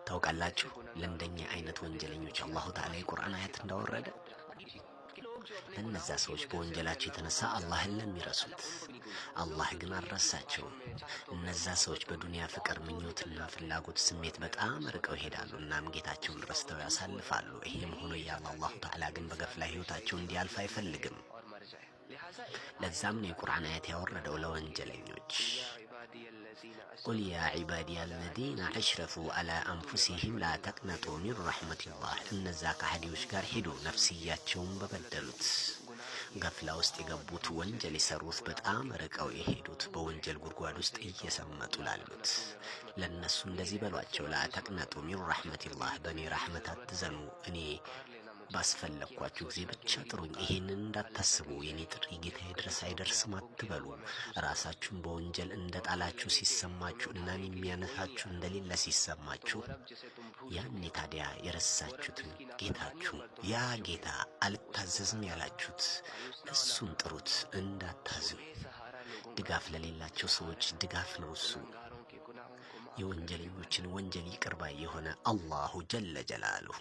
ታውቃላችሁ ለእንደኛ አይነት ወንጀለኞች አላሁ ተዓላ የቁርአን አያት እንዳወረደ ለነዛ ሰዎች በወንጀላቸው የተነሳ አላህን ለሚረሱት አላህ ግን አልረሳቸውም። እነዛ ሰዎች በዱንያ ፍቅር፣ ምኞትና ፍላጎት ስሜት በጣም ርቀው ይሄዳሉ። እናም ጌታቸውን ረስተው ያሳልፋሉ። ይሄም ሆኖ እያለ አላሁ ተዓላ ግን በገፍ ላይ ህይወታቸው እንዲያልፍ አይፈልግም። ለዛም ነው የቁርአን አያት ያወረደው ለወንጀለኞች። ቁል ያ ዒባዲየ አለዚነ አሽረፉ ዐላ አንፉሲሂም ላ ተቅነጡ ሚን ረሕመቲላህ። እነዛ ከሃዲዎች ጋር ሄዱ ነፍስያቸውን በበደሉት ገፍላ ውስጥ የገቡት ወንጀል የሰሩት በጣም ርቀው የሄዱት በወንጀል ጉድጓድ ውስጥ እየሰመጡ ላሉት ለነሱ እንደዚህ በሏቸው፣ ላ ተቅነጡ ሚን ረሕመቲላህ፣ በእኔ ረሕመት አትዘኑ፣ እኔ ባስፈለኳችሁ ጊዜ ብቻ ጥሩኝ፣ ይሄንን እንዳታስቡ፣ የኔ ጥሪ ጌታዬ ድረስ አይደርስም አትበሉ። ራሳችሁን በወንጀል እንደጣላችሁ ሲሰማችሁ እና የሚያነሳችሁ እንደሌለ ሲሰማችሁ ያኔ ታዲያ የረሳችሁትን ጌታችሁ ያ ጌታ አልታዘዝም ያላችሁት እሱን ጥሩት፣ እንዳታዝኑ። ድጋፍ ለሌላቸው ሰዎች ድጋፍ ነው እሱ። የወንጀለኞችን ወንጀል ይቅር ባይ የሆነ አላሁ ጀለ ጀላሉሁ